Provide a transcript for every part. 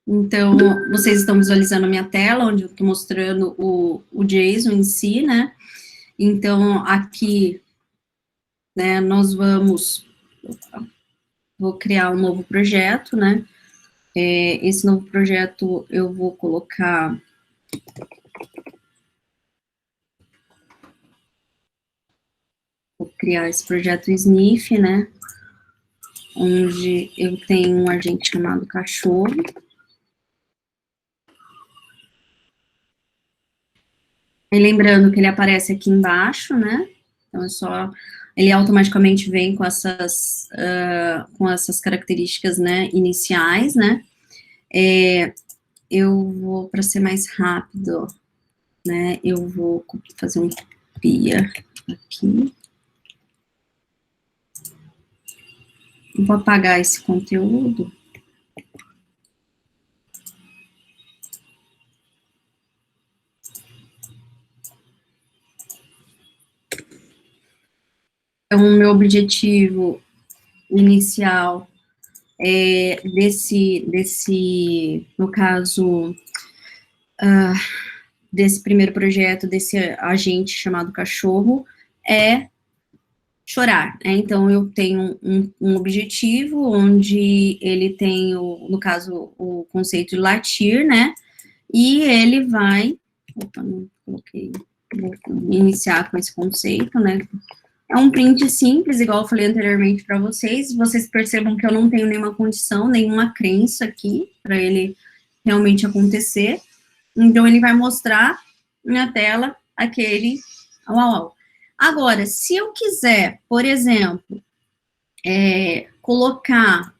Então, vocês estão visualizando a minha tela, onde eu estou mostrando o JSON em si, né? Então, aqui, né, nós vou criar um novo projeto, né? Esse novo projeto eu vou colocar... Vou criar esse projeto Sniff, né? Onde eu tenho um agente chamado cachorro. E lembrando que ele aparece aqui embaixo, né? Então, é só... Ele automaticamente vem com essas características, né, iniciais, né? Eu vou, para ser mais rápido, né, eu vou fazer um copia aqui. Vou apagar esse conteúdo. Então, o meu objetivo inicial é no caso, desse primeiro projeto, desse agente chamado cachorro, é chorar, né? Então, eu tenho um objetivo onde ele tem, no caso, o conceito de latir, né? E ele vai... Opa, não coloquei... Vou iniciar com esse conceito, né? É um print simples, igual eu falei anteriormente para vocês. Vocês percebam que eu não tenho nenhuma condição, nenhuma crença aqui, para ele realmente acontecer. Então, ele vai mostrar na tela aquele uau. Agora, se eu quiser, por exemplo, colocar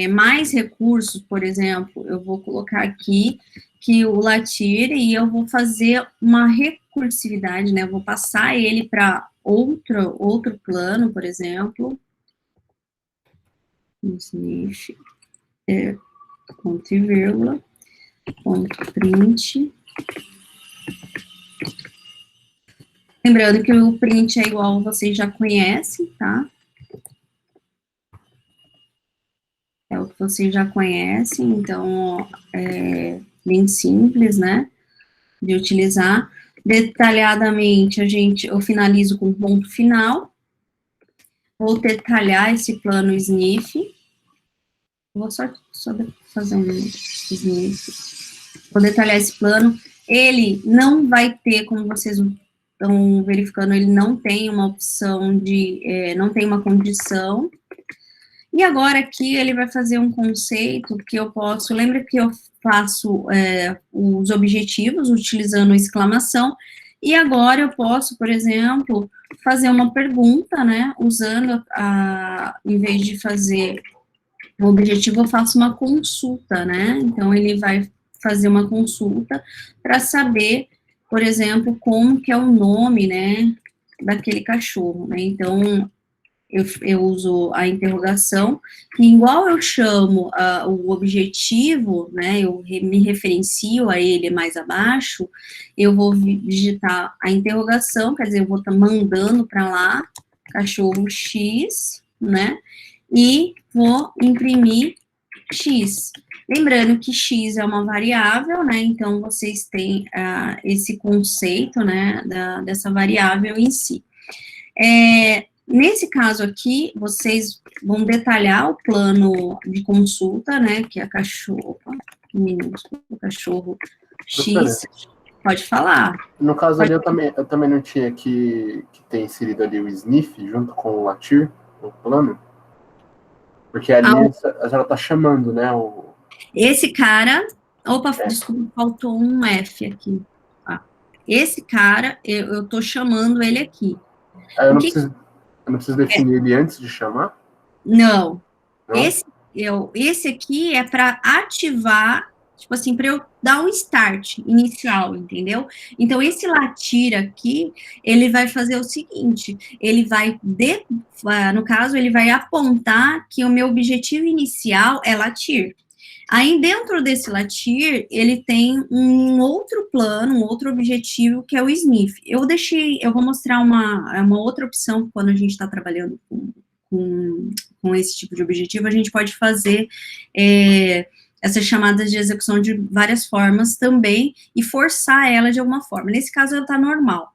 mais recursos, por exemplo, eu vou colocar aqui que o latir e eu vou fazer uma recursividade, né? Eu vou passar ele para outro plano, por exemplo. Sniff, ponto e vírgula, ponto print. Lembrando que o print é igual vocês já conhecem, tá? É o que vocês já conhecem, então é bem simples, né? De utilizar. Detalhadamente, eu finalizo com ponto final. Vou detalhar esse plano Sniff. Vou só fazer um Sniff. Vou detalhar esse plano. Ele não vai ter, como vocês estão verificando, ele não tem uma opção de... não tem uma condição. E agora aqui ele vai fazer um conceito que eu posso... Lembra que eu faço os objetivos utilizando exclamação, e agora eu posso, por exemplo, fazer uma pergunta, né, usando, em vez de fazer o objetivo, eu faço uma consulta, né, então ele vai fazer uma consulta para saber, por exemplo, como que é o nome, né, daquele cachorro, né, então... Eu uso a interrogação, que igual eu chamo o objetivo, né, eu me referencio a ele mais abaixo, eu vou digitar a interrogação, quer dizer, eu vou estar mandando para lá, cachorro X, né, e vou imprimir X. Lembrando que X é uma variável, né, então vocês têm esse conceito, né, dessa variável em si. Nesse caso aqui, vocês vão detalhar o plano de consulta, né, que é a cachorro, minúsculo, cachorro X, pode falar. No caso ali, eu também não tinha que ter inserido ali o sniff junto com o latir, o plano, porque ali ela tá chamando, né, Esse cara, desculpa, faltou um F aqui. Esse cara, eu tô chamando ele aqui. Eu não preciso definir ele antes de chamar? Não. Esse aqui é para ativar, tipo assim, para eu dar um start inicial, entendeu? Então, esse latir aqui, ele vai fazer o seguinte, ele vai, no caso, ele vai apontar que o meu objetivo inicial é latir. Aí, dentro desse latir, ele tem um outro plano, um outro objetivo, que é o sniff. Eu vou mostrar uma outra opção quando a gente está trabalhando com esse tipo de objetivo, a gente pode fazer essas chamadas de execução de várias formas também, e forçar ela de alguma forma. Nesse caso, ela está normal.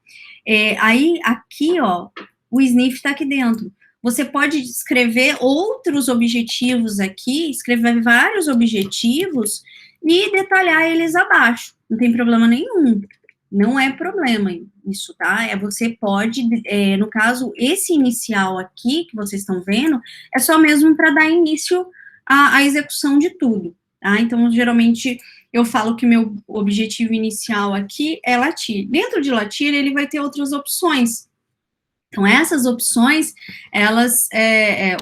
Aí, aqui, ó, o sniff está aqui dentro. Você pode escrever outros objetivos aqui, escrever vários objetivos e detalhar eles abaixo. Não tem problema nenhum. Não é problema isso, tá? Você pode, no caso, esse inicial aqui, que vocês estão vendo, é só mesmo para dar início à execução de tudo, tá? Então, geralmente, eu falo que meu objetivo inicial aqui é latir. Dentro de latir, ele vai ter outras opções. Então, essas opções, elas,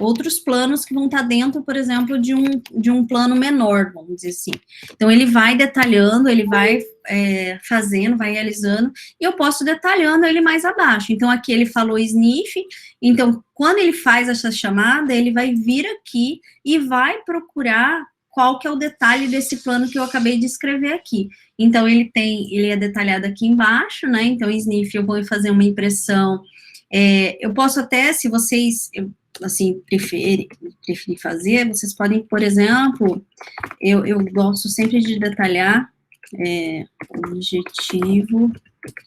outros planos que vão estar dentro, por exemplo, de um plano menor, vamos dizer assim. Então, ele vai detalhando, ele vai fazendo, vai realizando, e eu posso detalhando ele mais abaixo. Então, aqui ele falou sniff, então, quando ele faz essa chamada, ele vai vir aqui e vai procurar qual que é o detalhe desse plano que eu acabei de escrever aqui. Então, ele é detalhado aqui embaixo, né? Então, sniff, eu vou fazer uma impressão. Eu posso até, se vocês, assim, preferir fazer, vocês podem, por exemplo, eu gosto sempre de detalhar objetivo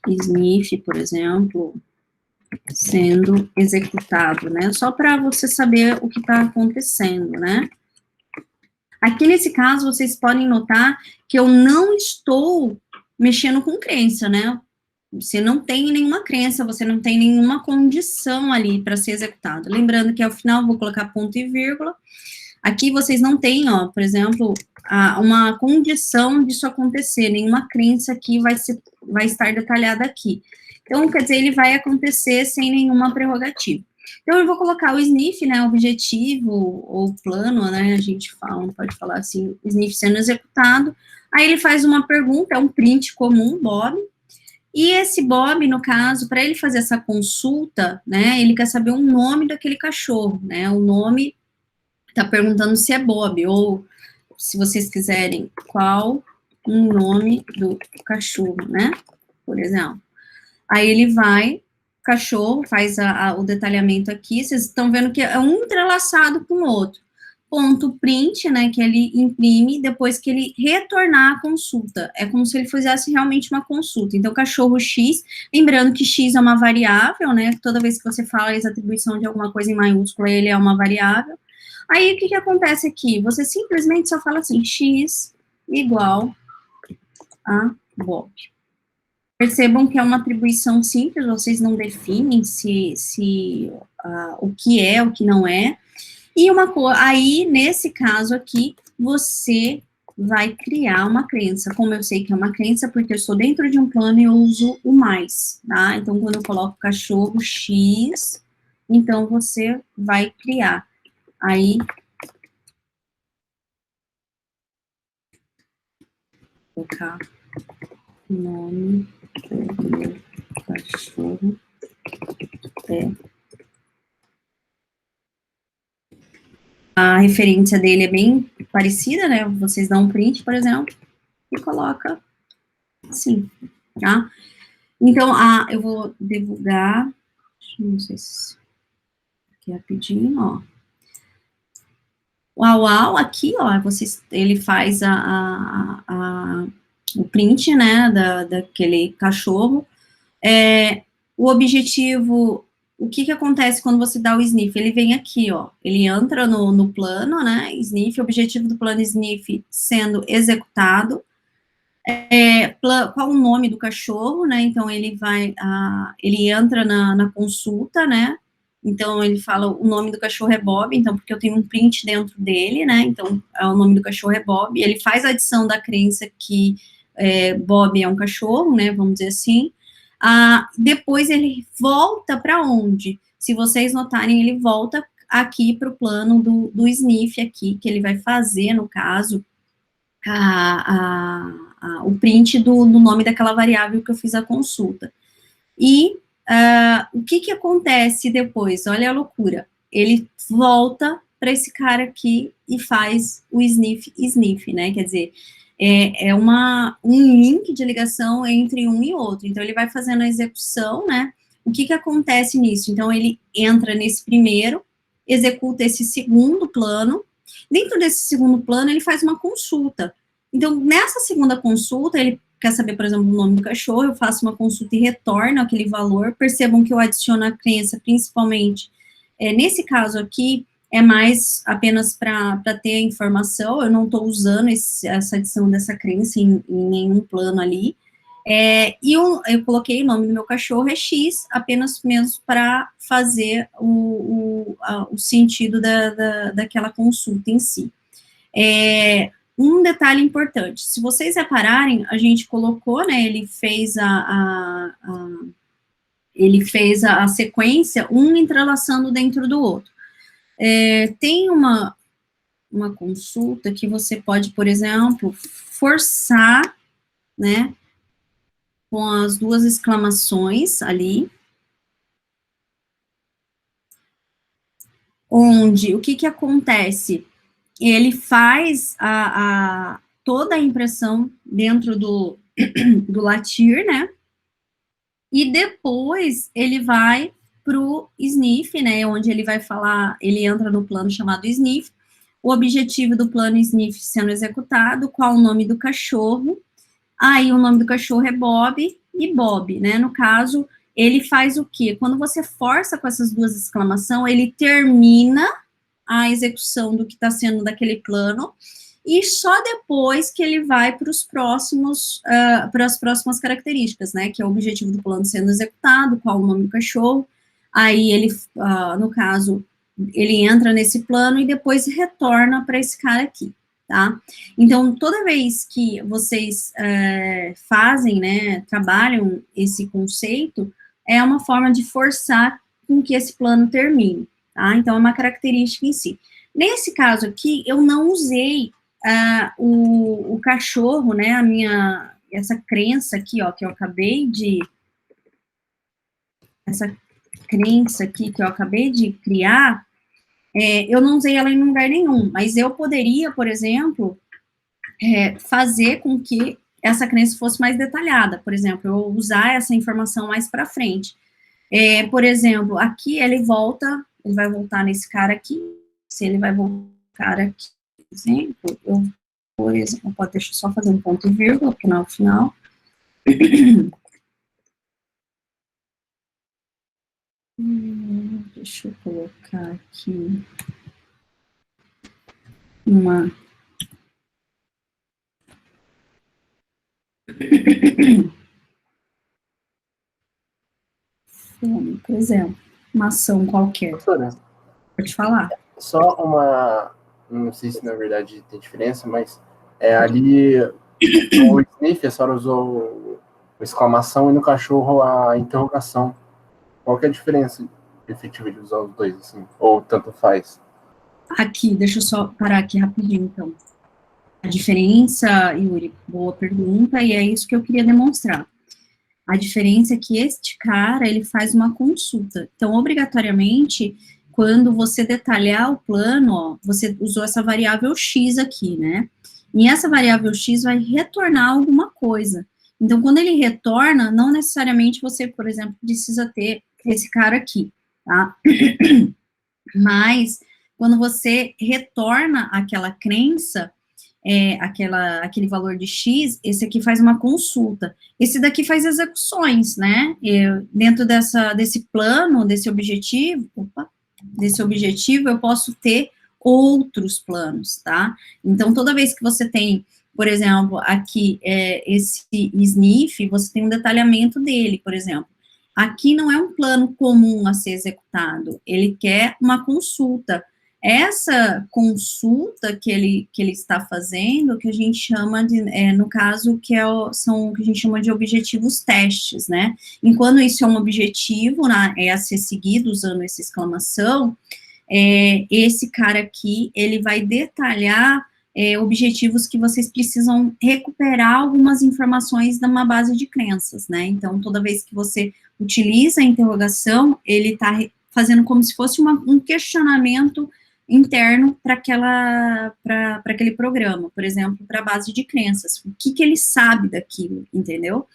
sniff, por exemplo, sendo executado, né? Só para você saber o que está acontecendo, né? Aqui, nesse caso, vocês podem notar que eu não estou mexendo com crença, né? Você não tem nenhuma crença, você não tem nenhuma condição ali para ser executado. Lembrando que ao final vou colocar ponto e vírgula. Aqui vocês não têm, ó, por exemplo, uma condição disso acontecer, nenhuma crença aqui vai estar detalhada aqui. Então, quer dizer, ele vai acontecer sem nenhuma prerrogativa. Então, eu vou colocar o sniff, né, objetivo ou plano, né, a gente pode falar assim, sniff sendo executado. Aí ele faz uma pergunta, é um print comum, Bob. E esse Bob, no caso, para ele fazer essa consulta, né, ele quer saber o nome daquele cachorro, né, o nome, tá perguntando se é Bob, ou, se vocês quiserem, qual o nome do cachorro, né, por exemplo. Aí ele vai, cachorro, faz o detalhamento aqui, vocês estão vendo que é um entrelaçado com o outro. Ponto print, né, que ele imprime depois que ele retornar a consulta. É como se ele fizesse realmente uma consulta. Então, cachorro X, lembrando que X é uma variável, né, toda vez que você fala a atribuição de alguma coisa em maiúscula, ele é uma variável. Aí, o que acontece aqui? Você simplesmente só fala assim, X igual a Bob. Percebam que é uma atribuição simples, vocês não definem o que é, o que não é. E aí, nesse caso aqui, você vai criar uma crença. Como eu sei que é uma crença, porque eu estou dentro de um plano e eu uso o mais, tá? Então, quando eu coloco cachorro X, então você vai criar. Aí, vou colocar o nome do meu cachorro a referência dele é bem parecida, né? Vocês dão um print, por exemplo, e coloca assim, tá? Então, eu vou divulgar, não sei se aqui rapidinho, ó. O aqui, ó, ele faz o print, né, daquele cachorro. O objetivo, o que acontece quando você dá o sniff? Ele vem aqui, ó, ele entra no plano, né, sniff, objetivo do plano sniff sendo executado, qual o nome do cachorro, né, então ele entra na consulta, né, então ele fala o nome do cachorro é Bob, então porque eu tenho um print dentro dele, né, então o nome do cachorro é Bob, ele faz a adição da crença que Bob é um cachorro, né, vamos dizer assim. Depois ele volta para onde? Se vocês notarem, ele volta aqui para o plano do sniff aqui, que ele vai fazer, no caso, o print do nome daquela variável que eu fiz a consulta. E o que acontece depois? Olha a loucura. Ele volta para esse cara aqui e faz o sniff, né? Quer dizer, um link de ligação entre um e outro. Então, ele vai fazendo a execução, né? O que acontece nisso? Então, ele entra nesse primeiro, executa esse segundo plano, Dentro desse segundo plano, ele faz uma consulta. Então, nessa segunda consulta, ele quer saber, por exemplo, o nome do cachorro, eu faço uma consulta e retorno aquele valor. Percebam que eu adiciono a crença, principalmente, nesse caso aqui, é mais apenas para ter a informação, eu não estou usando essa adição dessa crença em nenhum plano ali. E eu coloquei o nome do meu cachorro, é X, apenas mesmo para fazer o sentido daquela consulta em si. Um detalhe importante, se vocês repararem, a gente colocou, né, ele fez a sequência, um entrelaçando dentro do outro. Tem uma consulta que você pode, por exemplo, forçar, né, com as duas exclamações ali, onde, o que acontece? Ele faz toda a impressão dentro do latir, né, e depois ele vai para o sniff, né, onde ele vai falar, ele entra no plano chamado sniff, o objetivo do plano sniff sendo executado, qual o nome do cachorro, aí o nome do cachorro é Bob, e Bob, né, no caso, ele faz o quê? Quando você força com essas duas exclamações, ele termina a execução do que está sendo daquele plano, e só depois que ele vai para os próximos, para as próximas características, né, que é o objetivo do plano sendo executado, qual o nome do cachorro, aí ele, no caso, ele entra nesse plano e depois retorna para esse cara aqui, tá? Então, toda vez que vocês fazem, né, trabalham esse conceito, é uma forma de forçar com que esse plano termine, tá? Então, é uma característica em si. Nesse caso aqui, eu não usei o cachorro, né, essa crença aqui, ó, que eu acabei de, essa crença aqui que eu acabei de criar, eu não usei ela em lugar nenhum, mas eu poderia, por exemplo, fazer com que essa crença fosse mais detalhada, por exemplo, eu usar essa informação mais para frente. Por exemplo, aqui ele vai voltar nesse cara aqui, se ele vai voltar aqui, por exemplo, por exemplo, deixa eu só fazer um ponto e vírgula, porque não é o final. Deixa eu colocar aqui uma... por exemplo, uma ação qualquer. Professora, pode falar. Só uma... Não sei se na verdade tem diferença, mas ali no sniff a senhora usou a exclamação e no cachorro a interrogação. Qual que é a diferença efetiva de usar os dois, assim? Ou tanto faz? Aqui, deixa eu só parar aqui rapidinho, então. A diferença, Yuri, boa pergunta, e é isso que eu queria demonstrar. A diferença é que este cara, ele faz uma consulta. Então, obrigatoriamente, quando você detalhar o plano, ó, você usou essa variável X aqui, né? E essa variável X vai retornar alguma coisa. Então, quando ele retorna, não necessariamente você, por exemplo, precisa ter esse cara aqui, tá? Mas, quando você retorna aquela crença, aquele valor de X, esse aqui faz uma consulta. Esse daqui faz execuções, né? Dentro desse plano, desse objetivo, eu posso ter outros planos, tá? Então, toda vez que você tem, por exemplo, aqui, esse sniff, você tem um detalhamento dele, por exemplo. Aqui não é um plano comum a ser executado, ele quer uma consulta. Essa consulta que ele está fazendo, que a gente chama de, no caso, são o que a gente chama de objetivos testes, né? Enquanto isso é um objetivo, né, a ser seguido usando essa exclamação, esse cara aqui, ele vai detalhar objetivos que vocês precisam recuperar algumas informações de uma base de crenças, né? Então, toda vez que você utiliza a interrogação, ele está fazendo como se fosse um questionamento interno para aquele programa, por exemplo, para a base de crenças, o que ele sabe daquilo, entendeu?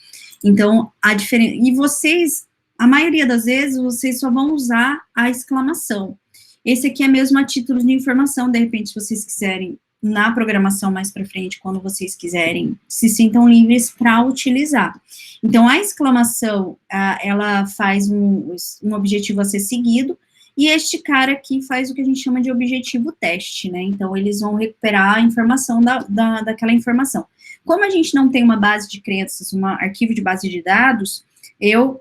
Então, a diferença, e vocês, a maioria das vezes, vocês só vão usar a exclamação. Esse aqui é mesmo a título de informação, de repente, se vocês quiserem, na programação mais para frente, quando vocês quiserem, se sintam livres para utilizar. Então, a exclamação, ela faz um objetivo a ser seguido, e este cara aqui faz o que a gente chama de objetivo teste, né? Então, eles vão recuperar a informação daquela informação. Como a gente não tem uma base de crenças, um arquivo de base de dados, eu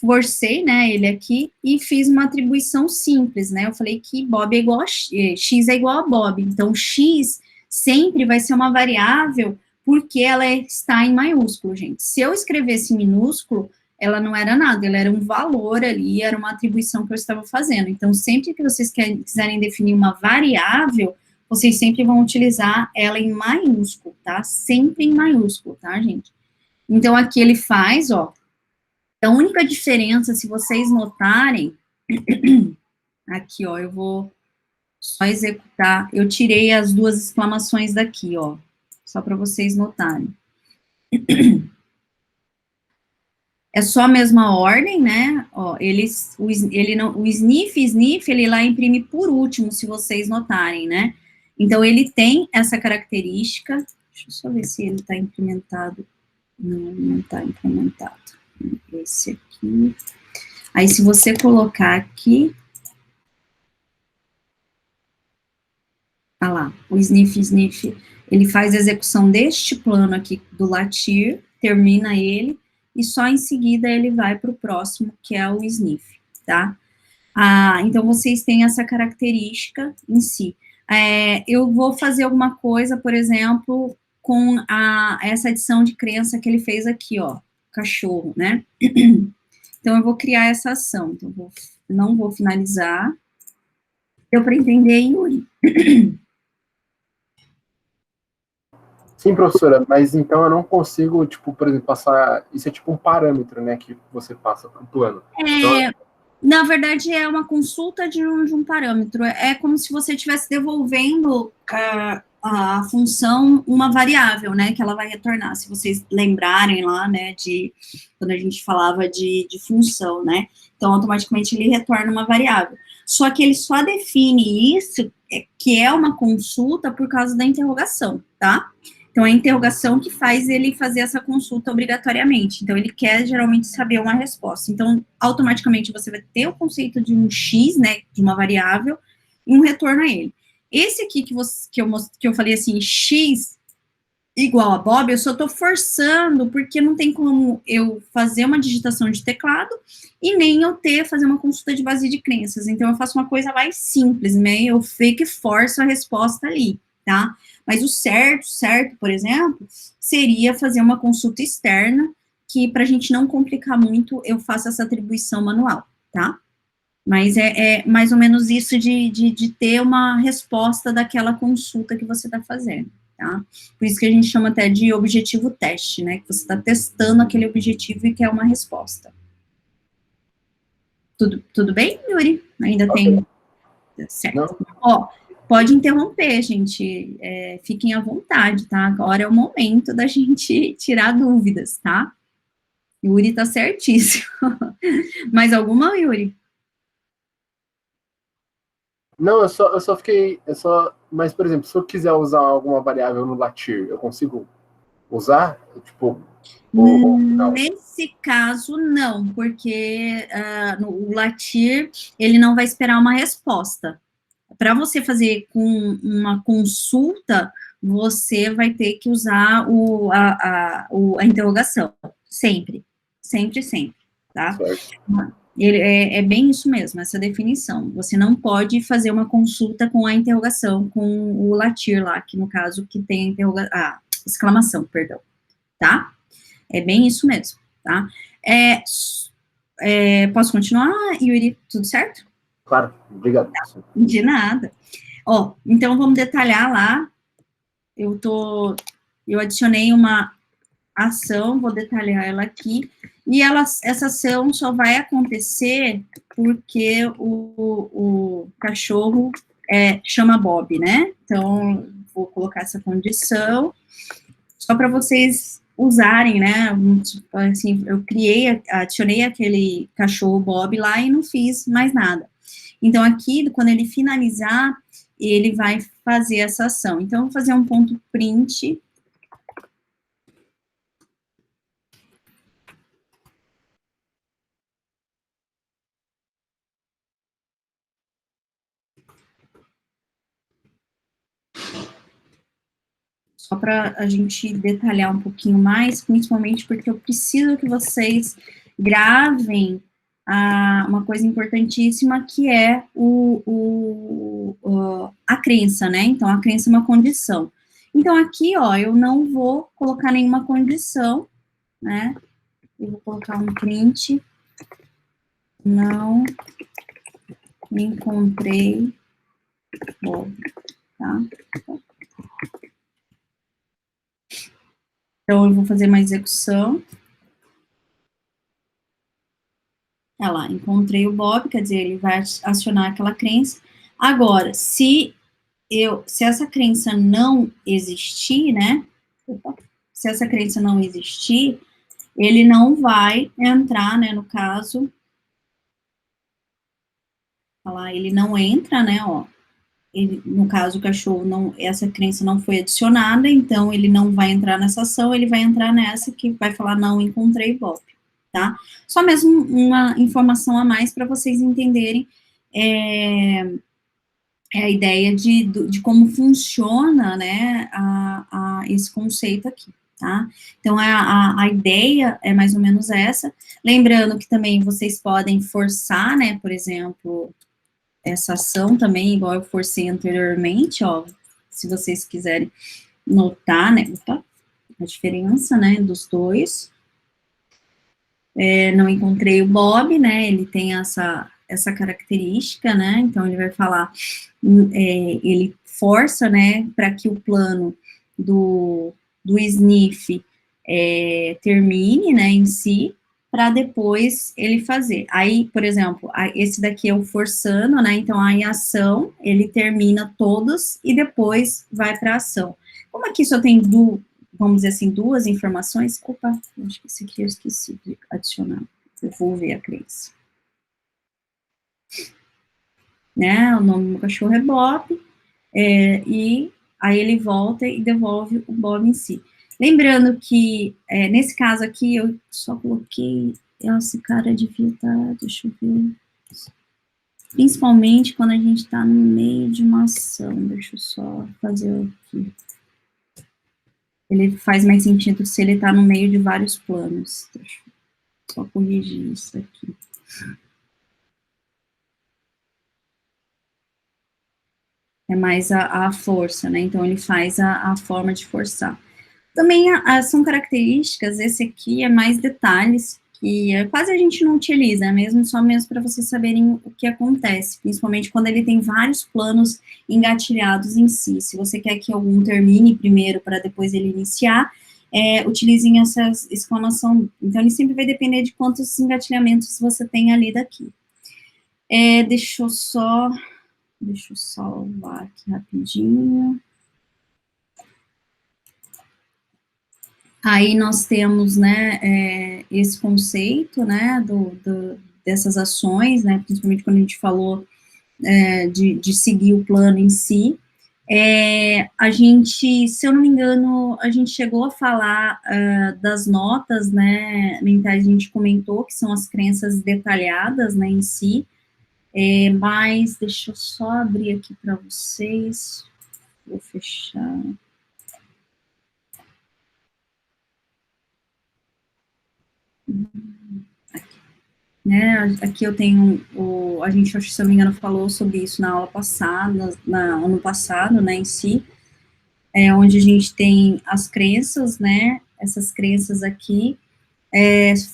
forcei, né, ele aqui e fiz uma atribuição simples, né? Eu falei que Bob é igual a X é igual a Bob. Então, X sempre vai ser uma variável porque ela está em maiúsculo, gente. Se eu escrevesse em minúsculo, ela não era nada, ela era um valor ali, era uma atribuição que eu estava fazendo. Então, sempre que vocês quiserem definir uma variável, vocês sempre vão utilizar ela em maiúsculo, tá? Sempre em maiúsculo, tá, gente? Então, aqui ele faz, ó, a única diferença, se vocês notarem, aqui, ó, eu vou só executar, eu tirei as duas exclamações daqui, ó, só para vocês notarem. É só a mesma ordem, né, ó, o sniff, ele lá imprime por último, se vocês notarem, né, então ele tem essa característica, deixa eu só ver se ele está implementado, não está implementado. Esse aqui. Aí, se você colocar aqui, olha lá, o sniff, ele faz a execução deste plano aqui do latir, termina ele, e só em seguida ele vai para o próximo, que é o sniff, tá? Então, vocês têm essa característica em si. Eu vou fazer alguma coisa, por exemplo, com essa adição de crença que ele fez aqui, ó, cachorro, né? Então, eu vou criar essa ação. Então, não vou finalizar. Deu para entender, Yuri? Sim, professora, mas então eu não consigo, tipo, por exemplo, passar... Isso é tipo um parâmetro, né, que você passa para o plano. Então, na verdade, é uma consulta de um parâmetro. É como se você estivesse devolvendo a função uma variável, né, que ela vai retornar. Se vocês lembrarem lá, né, de quando a gente falava de função, né, então automaticamente ele retorna uma variável. Só que ele só define isso, que é uma consulta por causa da interrogação, tá? Então, é a interrogação que faz ele fazer essa consulta obrigatoriamente. Então, ele quer, geralmente, saber uma resposta. Então, automaticamente, você vai ter o conceito de um X, né, de uma variável, e um retorno a ele. Esse aqui que eu falei assim, X igual a Bob, eu só estou forçando, porque não tem como eu fazer uma digitação de teclado e nem eu fazer uma consulta de base de crenças. Então, eu faço uma coisa mais simples, né? Eu fake forço a resposta ali, tá? Mas o certo, por exemplo, seria fazer uma consulta externa, que para a gente não complicar muito, eu faço essa atribuição manual, tá? Mas é mais ou menos isso de ter uma resposta daquela consulta que você está fazendo, tá? Por isso que a gente chama até de objetivo teste, né? Que você está testando aquele objetivo e quer uma resposta. Tudo bem, Yuri? Ainda tem... Certo. não. Ó, pode interromper, gente. Fiquem à vontade, tá? Agora é o momento da gente tirar dúvidas, tá? Yuri tá certíssimo. Mais alguma, Yuri? Não, mas, por exemplo, se eu quiser usar alguma variável no latir, eu consigo usar? Tipo, não. Nesse caso, não, porque o latir, ele não vai esperar uma resposta. Para você fazer com uma consulta, você vai ter que usar a interrogação, sempre, tá? Certo. É bem isso mesmo, essa definição. Você não pode fazer uma consulta com a interrogação, com o latir lá, que no caso que tem exclamação, perdão, tá? É bem isso mesmo, tá? Posso continuar, Yuri? Tudo certo? Claro, obrigado. De nada. Ó, então vamos detalhar lá. Eu adicionei uma ação, vou detalhar ela aqui, e essa ação só vai acontecer porque o cachorro chama Bob, né? Então, vou colocar essa condição, só para vocês usarem, né? Assim, eu adicionei aquele cachorro Bob lá e não fiz mais nada. Então, aqui, quando ele finalizar, ele vai fazer essa ação. Então, eu vou fazer um ponto print. Só para a gente detalhar um pouquinho mais, principalmente porque eu preciso que vocês gravem uma coisa importantíssima, que é a crença, né? Então, a crença é uma condição. Então, aqui, ó, eu não vou colocar nenhuma condição, né? Eu vou colocar um print. Não encontrei Bob, tá? Então, eu vou fazer uma execução. Olha lá, encontrei o Bob, quer dizer, ele vai acionar aquela crença. Agora, se essa crença não existir, né? Se essa crença não existir, ele não vai entrar, né? No caso, olha lá, ele não entra, né? Ó, no caso, o cachorro não, essa crença não foi adicionada, então ele não vai entrar nessa ação, ele vai entrar nessa que vai falar não encontrei Bob, tá? Só mesmo uma informação a mais para vocês entenderem a ideia de como funciona, né, esse conceito aqui, tá? Então, a ideia é mais ou menos essa. Lembrando que também vocês podem forçar, né, por exemplo, essa ação também, igual eu forcei anteriormente, ó, se vocês quiserem notar, né, a diferença, né, dos dois. Não encontrei o Bob, né, ele tem essa característica, né, então ele vai falar, ele força, né, para que o plano do sniff termine, né, em si, para depois ele fazer. Aí, por exemplo, esse daqui é o forçando, né, então a ação, ele termina todos e depois vai para a ação. Como aqui só tem vamos dizer assim, duas informações, opa, acho que esse aqui eu esqueci de adicionar, eu vou ver a crença. Né, o nome do meu cachorro é Bob, e aí ele volta e devolve o Bob em si. Lembrando que, nesse caso aqui, eu só coloquei, esse cara devia estar, deixa eu ver, principalmente quando a gente está no meio de uma ação, deixa eu só fazer aqui. Ele faz mais sentido se ele está no meio de vários planos. Deixa eu só corrigir isso aqui. É mais a força, né? Então, ele faz a forma de forçar. Também são características, esse aqui é mais detalhes, que quase a gente não utiliza, só mesmo para vocês saberem o que acontece, principalmente quando ele tem vários planos engatilhados em si. Se você quer que algum termine primeiro para depois ele iniciar, utilizem essa exclamação. Então, ele sempre vai depender de quantos engatilhamentos você tem ali daqui. Deixa eu salvar aqui rapidinho. Aí nós temos, né, esse conceito, né, dessas ações, né, principalmente quando a gente falou de seguir o plano em si. A gente, se eu não me engano, a gente chegou a falar das notas, né, mentais, a gente comentou que são as crenças detalhadas, né, em si, mas deixa eu só abrir aqui para vocês, vou fechar. Né, aqui eu tenho, a gente, se eu não me engano, falou sobre isso na aula passada, ano passado, né, em si, onde a gente tem as crenças, né, essas crenças aqui,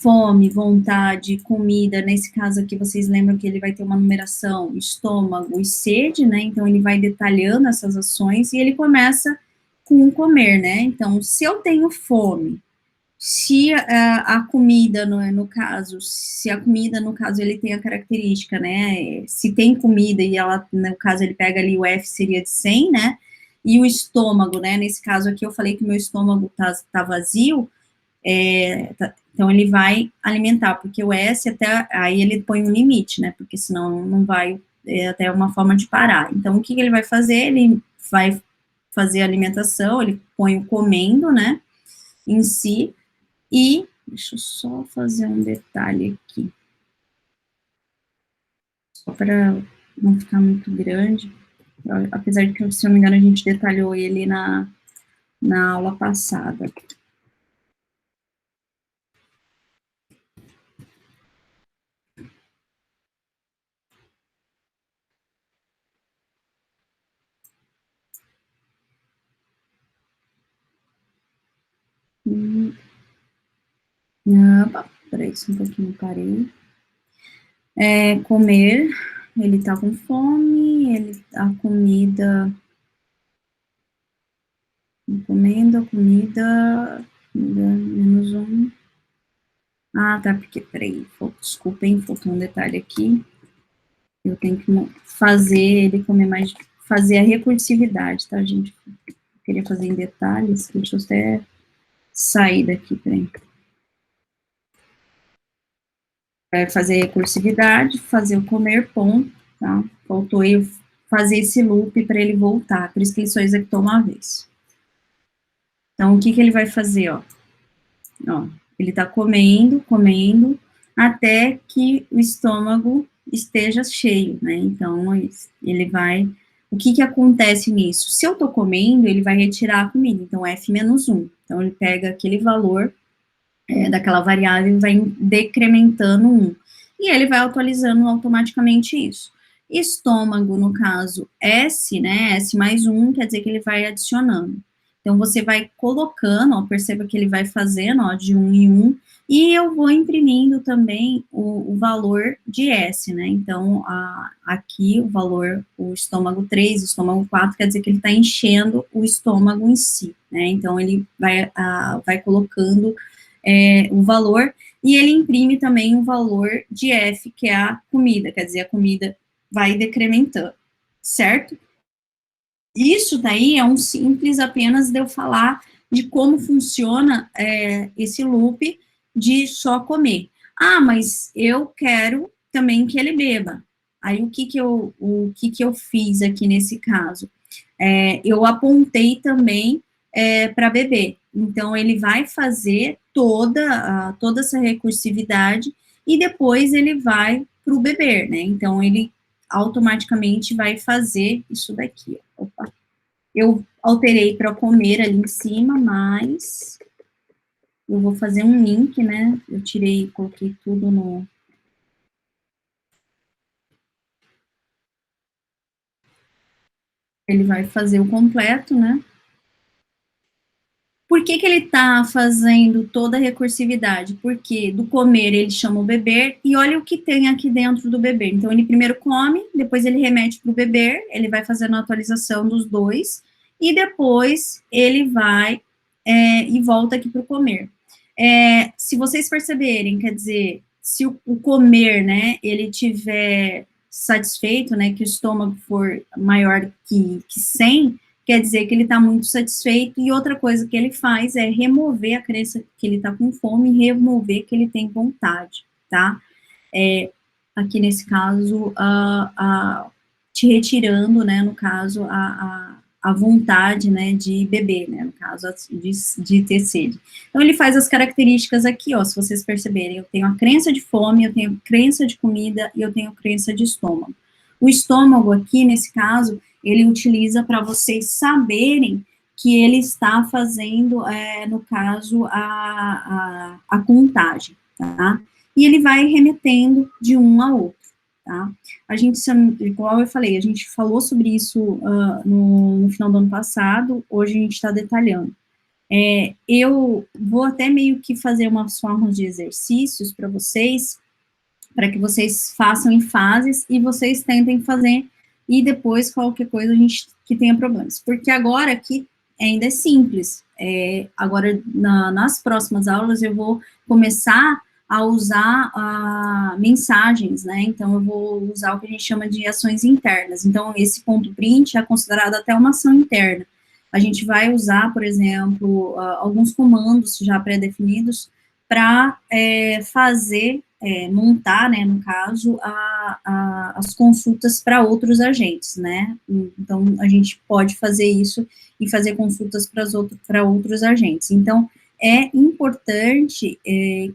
fome, vontade, comida, nesse caso aqui, vocês lembram que ele vai ter uma numeração, estômago e sede, né, então ele vai detalhando essas ações, e ele começa com o comer, né, então, se eu tenho fome, se a comida, no caso, ele tem a característica, né, se tem comida e ela, no caso, ele pega ali o F, seria de 100, né, e o estômago, né, nesse caso aqui eu falei que meu estômago tá vazio, então ele vai alimentar, porque o S até, aí ele põe um limite, né, porque senão não vai é até uma forma de parar. Então, o que ele vai fazer? Ele vai fazer a alimentação, ele põe o comendo, né, em si, e, deixa eu só fazer um detalhe aqui, só para não ficar muito grande, apesar de que, se não me engano, a gente detalhou ele na aula passada. Peraí, só um pouquinho, parei. Comer, ele tá com fome, a comida, comendo, a comida, menos um. Ah, tá, porque, peraí, desculpem, faltou um detalhe aqui. Eu tenho que fazer ele comer mais, fazer a recursividade, tá, gente? Eu queria fazer em detalhes, deixa eu até sair daqui, peraí. Vai fazer recursividade, fazer o comer ponto, tá? Faltou eu fazer esse loop para ele voltar, por isso que ele só executou uma vez. Então, o que ele vai fazer, ó? Ele tá comendo, até que o estômago esteja cheio, né? Então, ele vai... O que acontece nisso? Se eu tô comendo, ele vai retirar a comida, então F-1. Então, ele pega aquele valor daquela variável e vai decrementando 1. E ele vai atualizando automaticamente isso. Estômago, no caso, S, né? S mais 1, quer dizer que ele vai adicionando. Então, você vai colocando, ó, perceba que ele vai fazendo, ó, de 1 em 1, e eu vou imprimindo também o valor de S, né? Então, aqui o valor, o estômago 3, o estômago 4, quer dizer que ele está enchendo o estômago em si, né? Então, ele vai colocando o valor, e ele imprime também o valor de F, que é a comida, quer dizer, a comida vai decrementando, certo? Isso daí é um simples apenas de eu falar de como funciona esse loop de só comer. Ah, mas eu quero também que ele beba. Aí, o que eu fiz aqui nesse caso? Eu apontei também para beber. Então, ele vai fazer toda essa recursividade e depois ele vai para o beber, né? Então, ele automaticamente vai fazer isso daqui. Opa. Eu alterei para comer ali em cima, mas eu vou fazer um link, né? Eu coloquei tudo no... Ele vai fazer o completo, né? Por que ele está fazendo toda a recursividade? Porque do comer ele chama o beber, e olha o que tem aqui dentro do beber. Então, ele primeiro come, depois ele remete para o beber, ele vai fazendo a atualização dos dois, e depois ele vai e volta aqui para o comer. Se vocês perceberem, quer dizer, se o comer, né, ele tiver satisfeito, né, que o estômago for maior que 100, quer dizer que ele está muito satisfeito, e outra coisa que ele faz é remover a crença que ele está com fome e remover que ele tem vontade, tá? Aqui nesse caso, te retirando, né, no caso, a vontade, né, de beber, né, no caso, de ter sede. Então, ele faz as características aqui, ó, se vocês perceberem, eu tenho a crença de fome, eu tenho a crença de comida, e eu tenho a crença de estômago. O estômago aqui, nesse caso, ele utiliza para vocês saberem que ele está fazendo, no caso, a contagem, tá? E ele vai remetendo de um a outro, tá? A gente, igual eu falei, a gente falou sobre isso no final do ano passado, hoje a gente está detalhando. Eu vou até meio que fazer umas formas de exercícios para vocês, para que vocês façam em fases e vocês tentem fazer, e depois qualquer coisa a gente que tenha problemas. Porque agora aqui ainda é simples. Agora, nas próximas aulas, eu vou começar a usar mensagens, né? Então, eu vou usar o que a gente chama de ações internas. Então, esse ponto print é considerado até uma ação interna. A gente vai usar, por exemplo, alguns comandos já pré-definidos para fazer montar, né, no caso, as consultas para outros agentes, né? Então, a gente pode fazer isso e fazer consultas para outros agentes. Então, é importante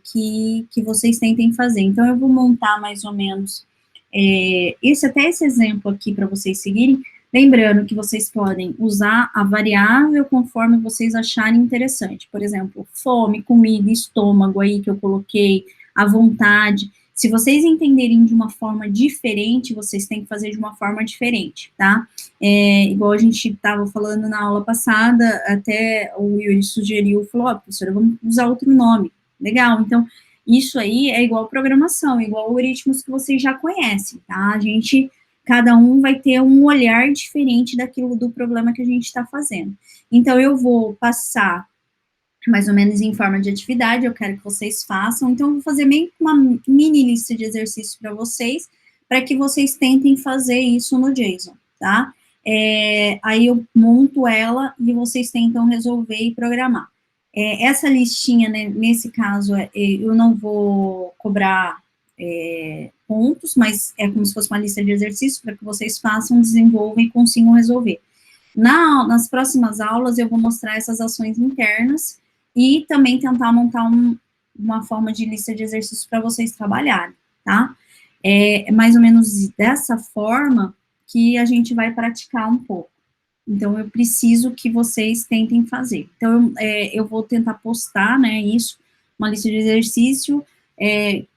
que vocês tentem fazer. Então, eu vou montar mais ou menos esse exemplo aqui para vocês seguirem. Lembrando que vocês podem usar a variável conforme vocês acharem interessante. Por exemplo, fome, comida, estômago aí que eu coloquei, à vontade. Se vocês entenderem de uma forma diferente, vocês têm que fazer de uma forma diferente, tá? Igual a gente estava falando na aula passada, até o Yuri sugeriu, falou, professora, vamos usar outro nome. Legal, então, isso aí é igual programação, igual algoritmos que vocês já conhecem, tá? Cada um vai ter um olhar diferente daquilo do problema que a gente está fazendo. Então, eu vou passar mais ou menos em forma de atividade, eu quero que vocês façam, então eu vou fazer meio que uma mini lista de exercícios para que vocês tentem fazer isso no JSON, tá? Aí eu monto ela e vocês tentam resolver e programar. Essa listinha, né, nesse caso, eu não vou cobrar pontos, mas é como se fosse uma lista de exercícios para que vocês façam, desenvolvam e consigam resolver. Nas próximas aulas, eu vou mostrar essas ações internas e também tentar montar uma forma de lista de exercícios para vocês trabalharem, tá? É mais ou menos dessa forma que a gente vai praticar um pouco. Então, eu preciso que vocês tentem fazer. Então, eu vou tentar postar, né, isso, uma lista de exercício,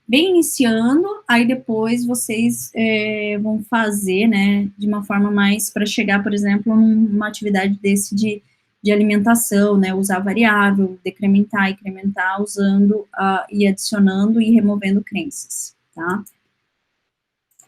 bem iniciando, aí depois vocês vão fazer, né, de uma forma mais para chegar, por exemplo, numa atividade desse de alimentação, né, usar variável, decrementar, incrementar, usando e adicionando e removendo crenças, tá?